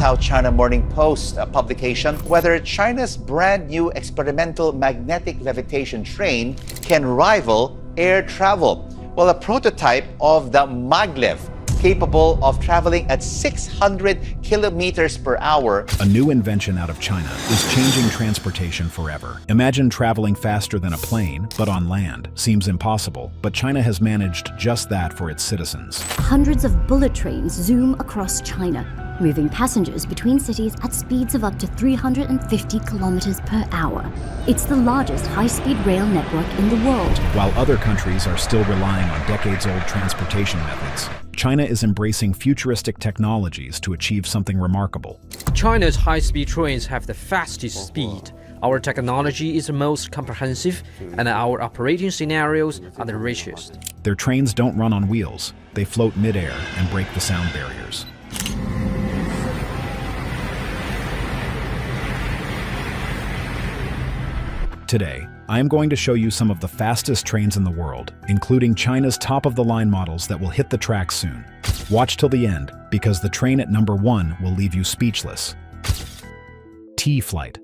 how China Morning Post publication whether China's brand new experimental magnetic levitation train can rival air travel. Well, a prototype of the Maglev, capable of traveling at 600 kilometers per hour. A new invention out of China is changing transportation forever. Imagine traveling faster than a plane, but on land. Seems impossible, but China has managed just that for its citizens. Hundreds of bullet trains zoom across China, moving passengers between cities at speeds of up to 350 kilometers per hour. It's the largest high-speed rail network in the world. While other countries are still relying on decades-old transportation methods, China is embracing futuristic technologies to achieve something remarkable. China's high-speed trains have the fastest speed. Our technology is the most comprehensive, and our operating scenarios are the richest. Their trains don't run on wheels. They float mid-air and break the sound barriers. Today, I am going to show you some of the fastest trains in the world, including China's top-of-the-line models that will hit the track soon. Watch till the end, because the train at number 1 will leave you speechless. T-Flight.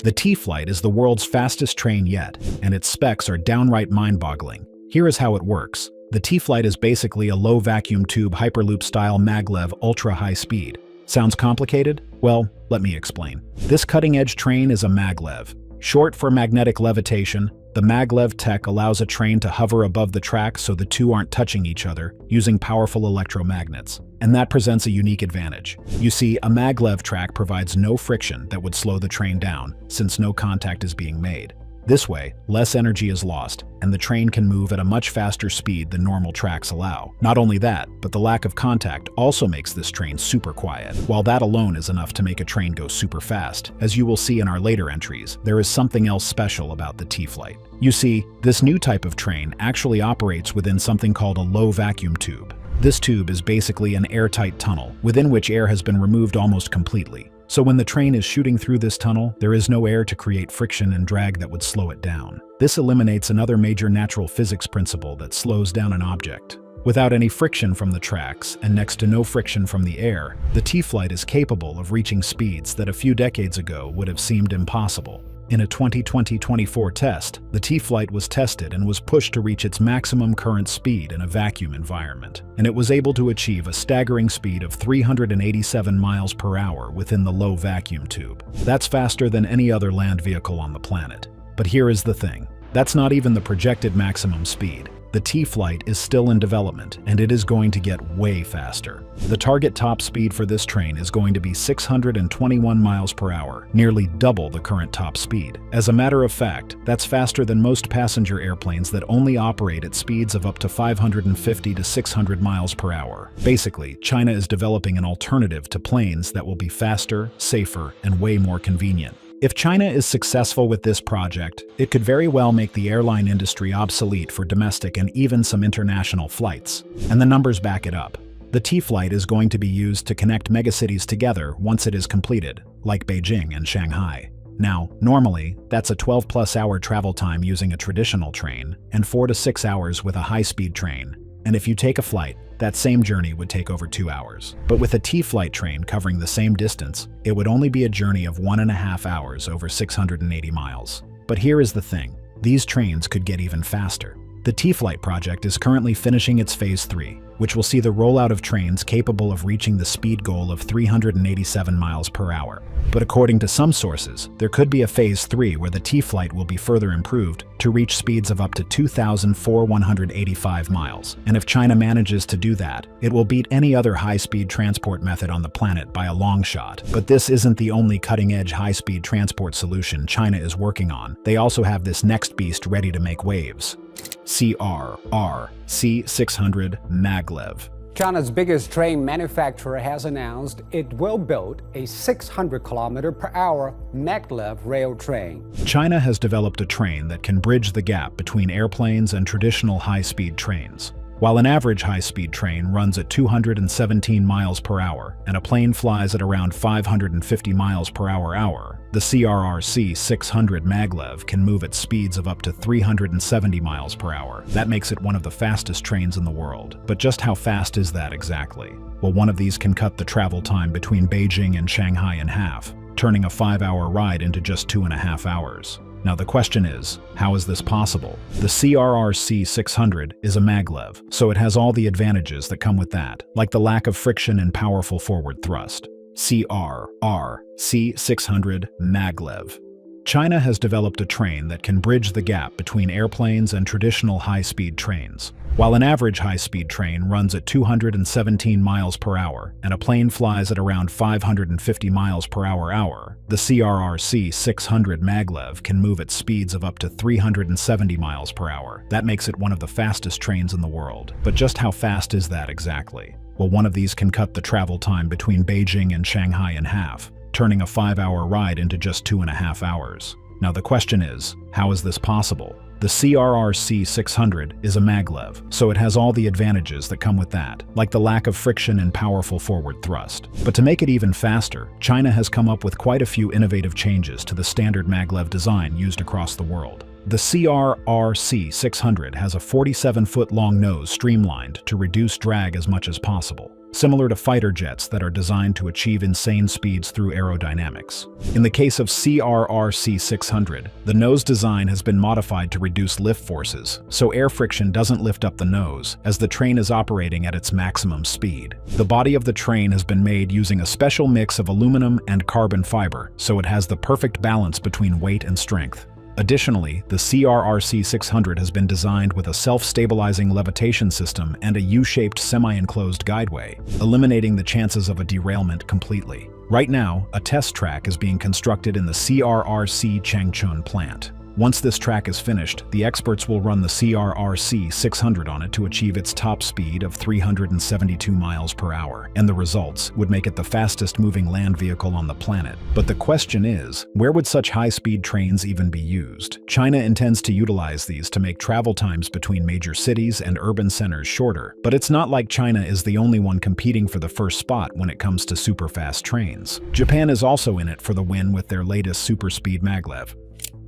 The T-Flight is the world's fastest train yet, and its specs are downright mind-boggling. Here is how it works. The T-Flight is basically a low-vacuum tube Hyperloop-style Maglev ultra-high speed. Sounds complicated? Well, let me explain. This cutting-edge train is a Maglev. Short for magnetic levitation, the Maglev tech allows a train to hover above the track so the two aren't touching each other, using powerful electromagnets. And that presents a unique advantage. You see, a Maglev track provides no friction that would slow the train down, since no contact is being made. This way, less energy is lost, and the train can move at a much faster speed than normal tracks allow. Not only that, but the lack of contact also makes this train super quiet. While that alone is enough to make a train go super fast, as you will see in our later entries, there is something else special about the T-Flight. You see, this new type of train actually operates within something called a low vacuum tube. This tube is basically an airtight tunnel, within which air has been removed almost completely. So when the train is shooting through this tunnel, there is no air to create friction and drag that would slow it down. This eliminates another major natural physics principle that slows down an object. Without any friction from the tracks, and next to no friction from the air, the T-Flight is capable of reaching speeds that a few decades ago would have seemed impossible. In a 2020-24 test, the T-Flight was tested and was pushed to reach its maximum current speed in a vacuum environment, and it was able to achieve a staggering speed of 387 miles per hour within the low vacuum tube. That's faster than any other land vehicle on the planet. But here is the thing. That's not even the projected maximum speed. The T-Flight is still in development, and it is going to get way faster. The target top speed for this train is going to be 621 miles per hour, nearly double the current top speed. As a matter of fact, that's faster than most passenger airplanes that only operate at speeds of up to 550 to 600 miles per hour. Basically, China is developing an alternative to planes that will be faster, safer, and way more convenient. If China is successful with this project, it could very well make the airline industry obsolete for domestic and even some international flights. And the numbers back it up. The T-Flight is going to be used to connect megacities together once it is completed, like Beijing and Shanghai. Now, normally, that's a 12-plus hour travel time using a traditional train, and 4 to 6 hours with a high-speed train. And if you take a flight, that same journey would take over 2 hours. But with a T-Flight train covering the same distance, it would only be a journey of 1.5 hours over 680 miles. But here is the thing. These trains could get even faster. The T-Flight project is currently finishing its Phase 3, which will see the rollout of trains capable of reaching the speed goal of 387 miles per hour. But according to some sources, there could be a Phase 3 where the T-Flight will be further improved to reach speeds of up to 2,485 miles. And if China manages to do that, it will beat any other high-speed transport method on the planet by a long shot. But this isn't the only cutting-edge high-speed transport solution China is working on. They also have this next beast ready to make waves. CRRC 600 Maglev. China's biggest train manufacturer has announced it will build a 600 km/h Maglev rail train. China has developed a train that can bridge the gap between airplanes and traditional high-speed trains. While an average high-speed train runs at 217 miles per hour and a plane flies at around 550 miles per hour, the CRRC 600 Maglev can move at speeds of up to 370 miles per hour. That makes it one of the fastest trains in the world. But just how fast is that exactly? Well, one of these can cut the travel time between Beijing and Shanghai in half, turning a 5-hour ride into just 2.5 hours. Now the question is, how is this possible? The CRRC 600 is a maglev, so it has all the advantages that come with that, like the lack of friction and powerful forward thrust. CRRC 600 maglev. China has developed a train that can bridge the gap between airplanes and traditional high-speed trains. While an average high-speed train runs at 217 miles per hour and a plane flies at around 550 miles per hour, the CRRC 600 maglev can move at speeds of up to 370 miles per hour. That makes it one of the fastest trains in the world. But just how fast is that exactly? Well, one of these can cut the travel time between Beijing and Shanghai in half, turning a 5-hour ride into just 2.5 hours. Now the question is, how is this possible? The CRRC 600 is a maglev, so it has all the advantages that come with that, like the lack of friction and powerful forward thrust. But to make it even faster, China has come up with quite a few innovative changes to the standard maglev design used across the world. The CRRC 600 has a 47-foot-long nose streamlined to reduce drag as much as possible, similar to fighter jets that are designed to achieve insane speeds through aerodynamics. In the case of CRRC 600, the nose design has been modified to reduce lift forces, so air friction doesn't lift up the nose as the train is operating at its maximum speed. The body of the train has been made using a special mix of aluminum and carbon fiber, so it has the perfect balance between weight and strength. Additionally, the CRRC 600 has been designed with a self-stabilizing levitation system and a U-shaped semi-enclosed guideway, eliminating the chances of a derailment completely. Right now, a test track is being constructed in the CRRC Changchun plant. Once this track is finished, the experts will run the CRRC 600 on it to achieve its top speed of 372 miles per hour, and the results would make it the fastest moving land vehicle on the planet. But the question is, where would such high-speed trains even be used? China intends to utilize these to make travel times between major cities and urban centers shorter, but it's not like China is the only one competing for the first spot when it comes to super-fast trains. Japan is also in it for the win with their latest super-speed maglev,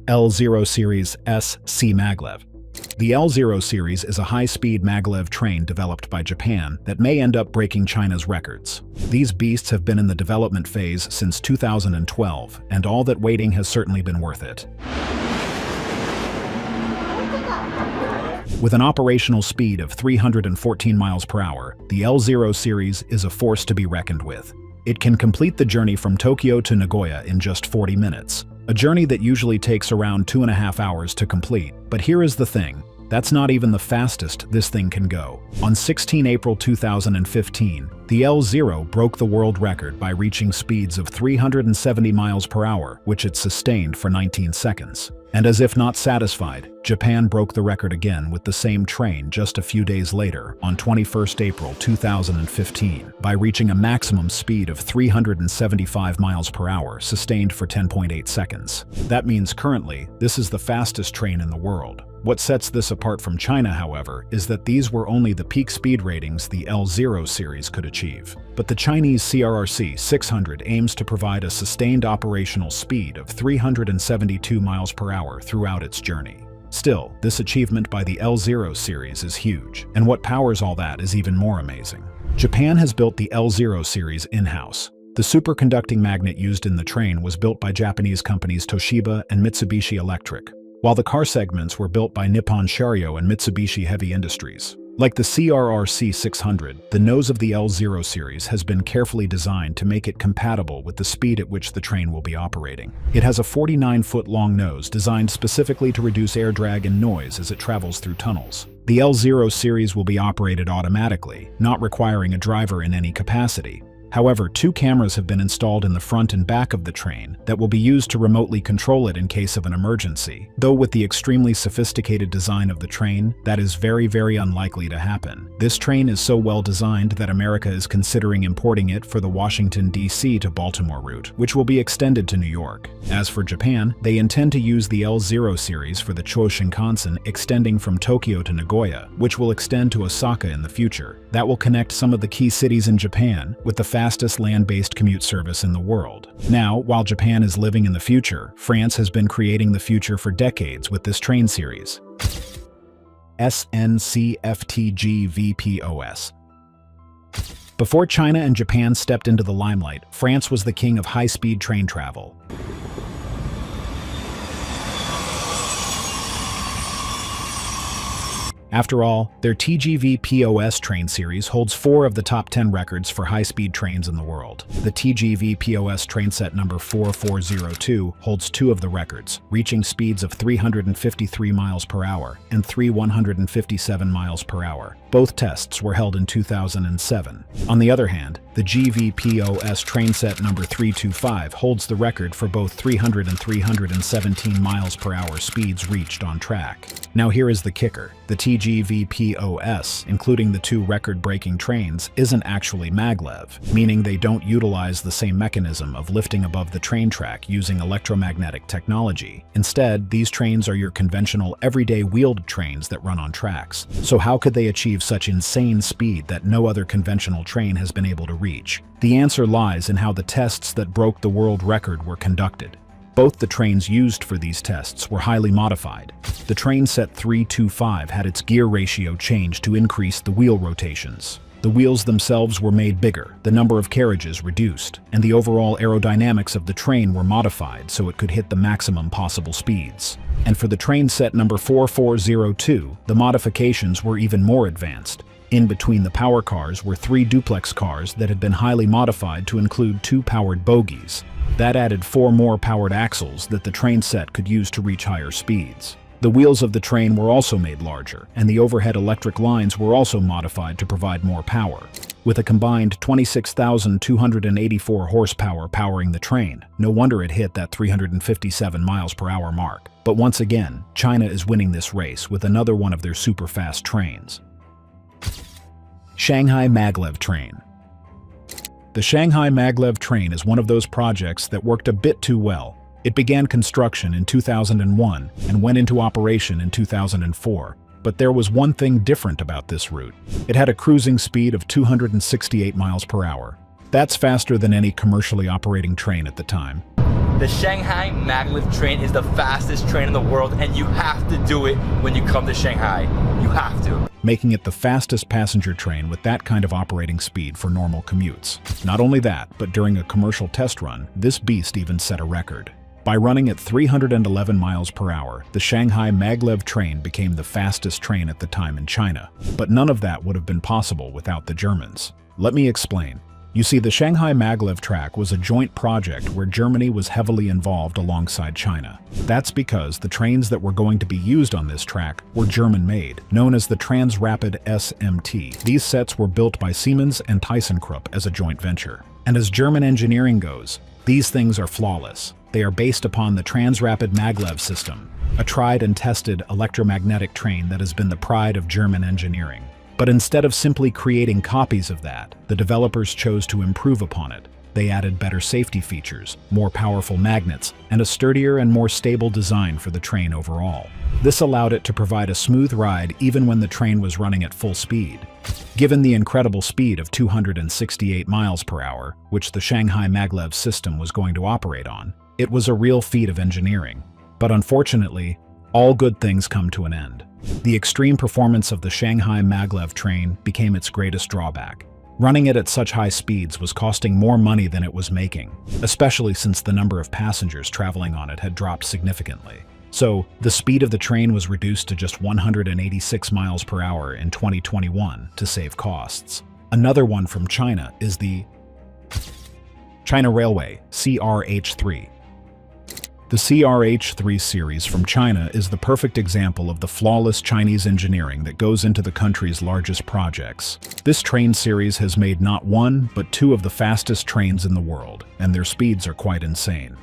L0 Series SC Maglev. The L0 series is a high-speed maglev train developed by Japan that may end up breaking China's records. These beasts have been in the development phase since 2012, and all that waiting has certainly been worth it. With an operational speed of 314 miles per hour, the L0 series is a force to be reckoned with. It can complete the journey from Tokyo to Nagoya in just 40 minutes. A journey that usually takes around 2.5 hours to complete. But here is the thing, that's not even the fastest this thing can go. On 16 April 2015, the L0 broke the world record by reaching speeds of 370 miles per hour, which it sustained for 19 seconds. And as if not satisfied, Japan broke the record again with the same train just a few days later, on 21 April 2015, by reaching a maximum speed of 375 miles per hour, sustained for 10.8 seconds. That means currently, this is the fastest train in the world. What sets this apart from China, however, is that these were only the peak speed ratings the L0 series could achieve. But the Chinese CRRC 600 aims to provide a sustained operational speed of 372 miles per hour throughout its journey. Still, this achievement by the L0 series is huge, and what powers all that is even more amazing. Japan has built the L0 series in-house. The superconducting magnet used in the train was built by Japanese companies Toshiba and Mitsubishi Electric, while the car segments were built by Nippon Sharyo and Mitsubishi Heavy Industries. Like the CRRC 600, the nose of the L0 series has been carefully designed to make it compatible with the speed at which the train will be operating. It has a 49-foot-long nose designed specifically to reduce air drag and noise as it travels through tunnels. The L0 series will be operated automatically, not requiring a driver in any capacity. However, 2 cameras have been installed in the front and back of the train that will be used to remotely control it in case of an emergency. Though with the extremely sophisticated design of the train, that is very, very unlikely to happen. This train is so well designed that America is considering importing it for the Washington, D.C. to Baltimore route, which will be extended to New York. As for Japan, they intend to use the L0 series for the Chuo Shinkansen extending from Tokyo to Nagoya, which will extend to Osaka in the future. That will connect some of the key cities in Japan with the fastest land-based commute service in the world. Now, while Japan is living in the future, France has been creating the future for decades with this train series. SNCFTGVPOS. Before China and Japan stepped into the limelight, France was the king of high-speed train travel. After all, their TGV-POS train series holds 4 of the top 10 records for high-speed trains in the world. The TGV-POS train set number 4402 holds 2 of the records, reaching speeds of 353 miles per hour and 157 miles per hour. Both tests were held in 2007. On the other hand, the GV-POS train set number 325 holds the record for both 300 and 317 miles per hour speeds reached on track. Now here is the kicker. The TGV-POS, including the 2 record-breaking trains, isn't actually maglev, meaning they don't utilize the same mechanism of lifting above the train track using electromagnetic technology. Instead, these trains are your conventional, everyday wheeled trains that run on tracks. So how could they achieve such insane speed that no other conventional train has been able to reach? The answer lies in how the tests that broke the world record were conducted. Both the trains used for these tests were highly modified. The train set 325 had its gear ratio changed to increase the wheel rotations. The wheels themselves were made bigger, the number of carriages reduced, and the overall aerodynamics of the train were modified so it could hit the maximum possible speeds. And for the train set number 4402, the modifications were even more advanced. In between the power cars were 3 duplex cars that had been highly modified to include 2 powered bogies. That added 4 more powered axles that the train set could use to reach higher speeds. The wheels of the train were also made larger, and the overhead electric lines were also modified to provide more power. With a combined 26,284 horsepower powering the train, no wonder it hit that 357 miles per hour mark. But once again, China is winning this race with another one of their super-fast trains. Shanghai Maglev train. The Shanghai Maglev train is one of those projects that worked a bit too well. It began construction in 2001 and went into operation in 2004. But there was one thing different about this route. It had a cruising speed of 268 miles per hour. That's faster than any commercially operating train at the time. The Shanghai Maglev train is the fastest train in the world, and you have to do it when you come to Shanghai. You have to. Making it the fastest passenger train with that kind of operating speed for normal commutes. Not only that, but during a commercial test run, this beast even set a record. By running at 311 miles per hour, the Shanghai Maglev train became the fastest train at the time in China. But none of that would have been possible without the Germans. Let me explain. You see, the Shanghai Maglev track was a joint project where Germany was heavily involved alongside China. That's because the trains that were going to be used on this track were German-made, known as the Transrapid SMT. These sets were built by Siemens and ThyssenKrupp as a joint venture. And as German engineering goes, these things are flawless. They are based upon the Transrapid Maglev system, a tried and tested electromagnetic train that has been the pride of German engineering. But instead of simply creating copies of that, the developers chose to improve upon it. They added better safety features, more powerful magnets, and a sturdier and more stable design for the train overall. This allowed it to provide a smooth ride even when the train was running at full speed. Given the incredible speed of 268 miles per hour, which the Shanghai Maglev system was going to operate on, it was a real feat of engineering. But unfortunately, all good things come to an end. The extreme performance of the Shanghai Maglev train became its greatest drawback. Running it at such high speeds was costing more money than it was making, especially since the number of passengers traveling on it had dropped significantly. So, the speed of the train was reduced to just 186 miles per hour in 2021 to save costs. Another one from China is the China Railway, CRRC. The CRH-3 series from China is the perfect example of the flawless Chinese engineering that goes into the country's largest projects. This train series has made not one, but two of the fastest trains in the world, and their speeds are quite insane.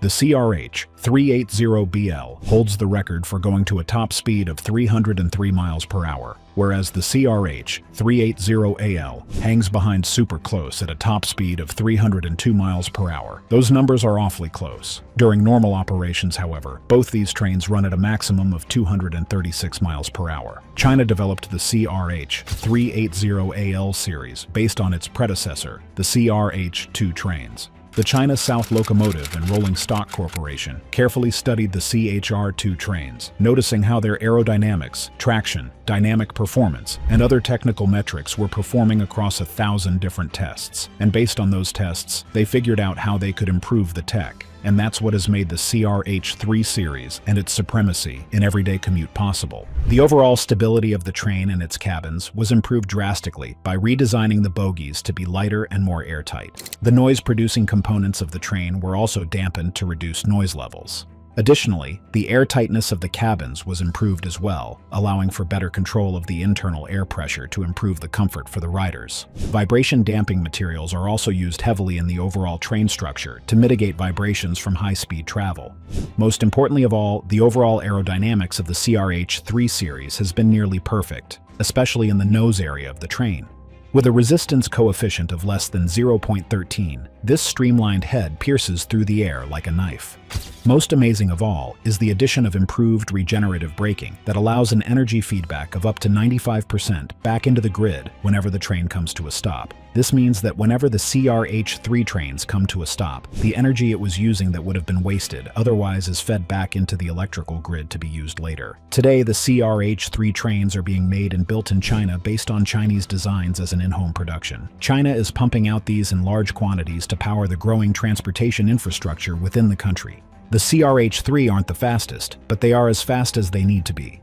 The CRH-380BL holds the record for going to a top speed of 303 miles per hour, whereas the CRH-380AL hangs behind super close at a top speed of 302 miles per hour. Those numbers are awfully close. During normal operations, however, both these trains run at a maximum of 236 miles per hour. China developed the CRH-380AL series based on its predecessor, the CRH-2 trains. The China South Locomotive and Rolling Stock Corporation carefully studied the CHR-2 trains, noticing how their aerodynamics, traction, dynamic performance, and other technical metrics were performing across 1,000 different tests. And based on those tests, they figured out how they could improve the tech. And that's what has made the CRH-3 series and its supremacy in everyday commute possible. The overall stability of the train and its cabins was improved drastically by redesigning the bogies to be lighter and more airtight. The noise-producing components of the train were also dampened to reduce noise levels. Additionally, the airtightness of the cabins was improved as well, allowing for better control of the internal air pressure to improve the comfort for the riders. Vibration damping materials are also used heavily in the overall train structure to mitigate vibrations from high-speed travel. Most importantly of all, the overall aerodynamics of the CRH-3 series has been nearly perfect, especially in the nose area of the train. With a resistance coefficient of less than 0.13, this streamlined head pierces through the air like a knife. Most amazing of all is the addition of improved regenerative braking that allows an energy feedback of up to 95% back into the grid whenever the train comes to a stop. This means that whenever the CRH-3 trains come to a stop, the energy it was using that would have been wasted otherwise is fed back into the electrical grid to be used later. Today, the CRH-3 trains are being made and built in China based on Chinese designs as an in-home production. China is pumping out these in large quantities to power the growing transportation infrastructure within the country. The CRH-3 aren't the fastest, but they are as fast as they need to be.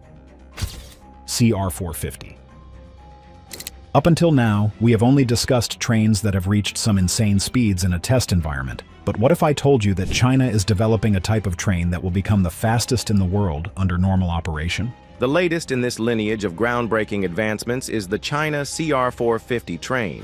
CR450. Up until now, we have only discussed trains that have reached some insane speeds in a test environment. But what if I told you that China is developing a type of train that will become the fastest in the world under normal operation? The latest in this lineage of groundbreaking advancements is the China CR450 train.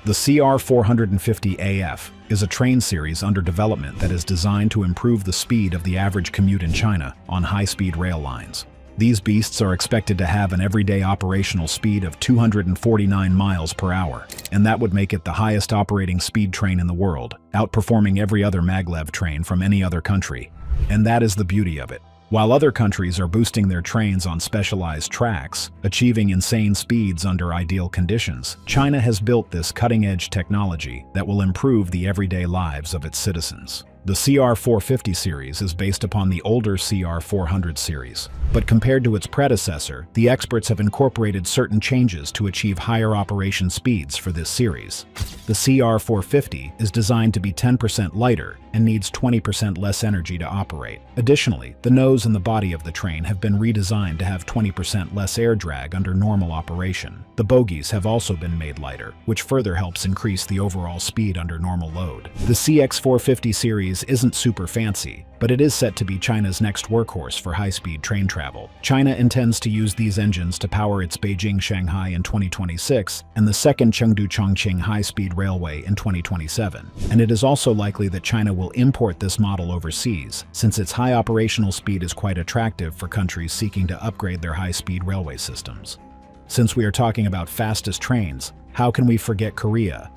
The CR450AF is a train series under development that is designed to improve the speed of the average commute in China on high-speed rail lines. These beasts are expected to have an everyday operational speed of 249 miles per hour, and that would make it the highest operating speed train in the world, outperforming every other Maglev train from any other country. And that is the beauty of it. While other countries are boosting their trains on specialized tracks, achieving insane speeds under ideal conditions, China has built this cutting-edge technology that will improve the everyday lives of its citizens. The CR450 series is based upon the older CR400 series, but compared to its predecessor, the experts have incorporated certain changes to achieve higher operation speeds for this series. The CR450 is designed to be 10% lighter and needs 20% less energy to operate. Additionally, the nose and the body of the train have been redesigned to have 20% less air drag under normal operation. The bogies have also been made lighter, which further helps increase the overall speed under normal load. The CX450 series isn't super fancy, but it is set to be China's next workhorse for high-speed train travel. China intends to use these engines to power its Beijing-Shanghai in 2026 and the second Chengdu-Chongqing high-speed railway in 2027. And it is also likely that China will import this model overseas, since its high operational speed is quite attractive for countries seeking to upgrade their high-speed railway systems. Since we are talking about fastest trains, how can we forget Korea?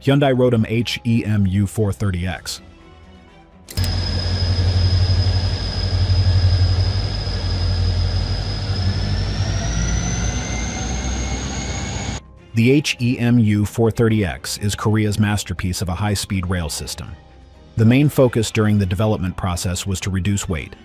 Hyundai Rotem HEMU 430X. The HEMU 430X is Korea's masterpiece of a high-speed rail system. The main focus during the development process was to reduce weight.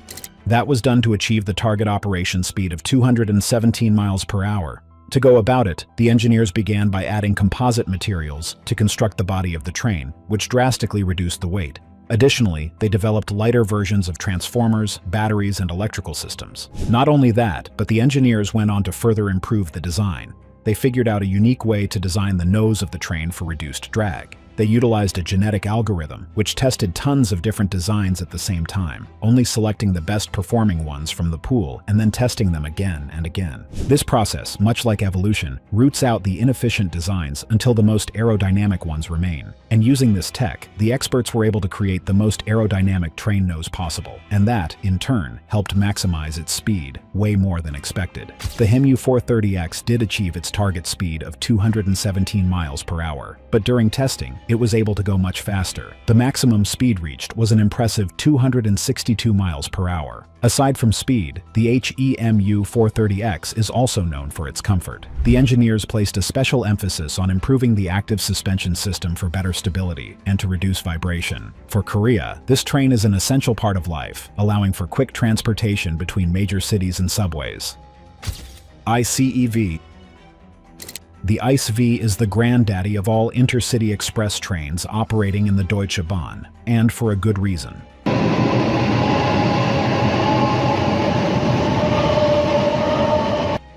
That was done to achieve the target operation speed of 217 miles per hour. To go about it, the engineers began by adding composite materials to construct the body of the train, which drastically reduced the weight. Additionally, they developed lighter versions of transformers, batteries, and electrical systems. Not only that, but the engineers went on to further improve the design. They figured out a unique way to design the nose of the train for reduced drag. They utilized a genetic algorithm which tested tons of different designs at the same time, only selecting the best performing ones from the pool and then testing them again and again. This process, much like evolution, roots out the inefficient designs until the most aerodynamic ones remain. And using this tech, the experts were able to create the most aerodynamic train nose possible, and that, in turn, helped maximize its speed, way more than expected. The HIMU 430X did achieve its target speed of 217 miles per hour, but during testing, it was able to go much faster. The maximum speed reached was an impressive 262 miles per hour. Aside from speed, the HEMU 430X is also known for its comfort. The engineers placed a special emphasis on improving the active suspension system for better stability and to reduce vibration. For Korea, this train is an essential part of life, allowing for quick transportation between major cities and subways. ICEV. The ICEV is the granddaddy of all intercity express trains operating in the Deutsche Bahn, and for a good reason.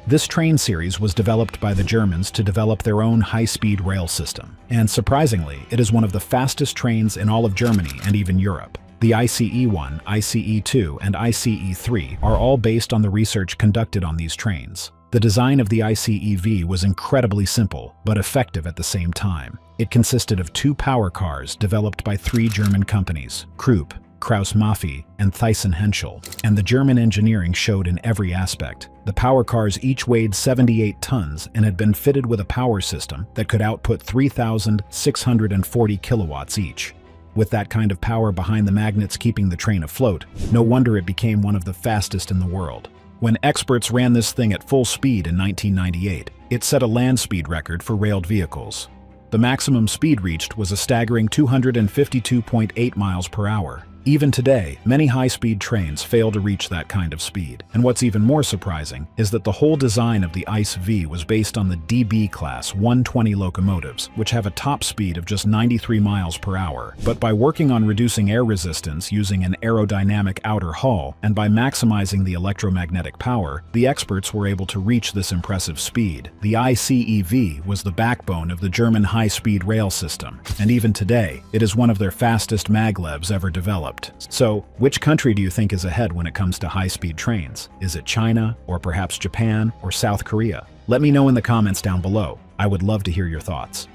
This train series was developed by the Germans to develop their own high-speed rail system, and surprisingly, it is one of the fastest trains in all of Germany and even Europe. The ICE-1, ICE-2, and ICE-3 are all based on the research conducted on these trains. The design of the ICEV was incredibly simple, but effective at the same time. It consisted of 2 power cars developed by 3 German companies, Krupp, Krauss-Maffei, and Thyssen-Henschel, and the German engineering showed in every aspect. The power cars each weighed 78 tons and had been fitted with a power system that could output 3,640 kilowatts each. With that kind of power behind the magnets keeping the train afloat, no wonder it became one of the fastest in the world. When experts ran this thing at full speed in 1998, it set a land speed record for railed vehicles. The maximum speed reached was a staggering 252.8 miles per hour. Even today, many high-speed trains fail to reach that kind of speed. And what's even more surprising is that the whole design of the ICE-V was based on the DB Class 120 locomotives, which have a top speed of just 93 miles per hour. But by working on reducing air resistance using an aerodynamic outer hull, and by maximizing the electromagnetic power, the experts were able to reach this impressive speed. The ICEV was the backbone of the German high-speed rail system, and even today, it is one of their fastest maglevs ever developed. So, which country do you think is ahead when it comes to high-speed trains? Is it China, or perhaps Japan, or South Korea? Let me know in the comments down below. I would love to hear your thoughts.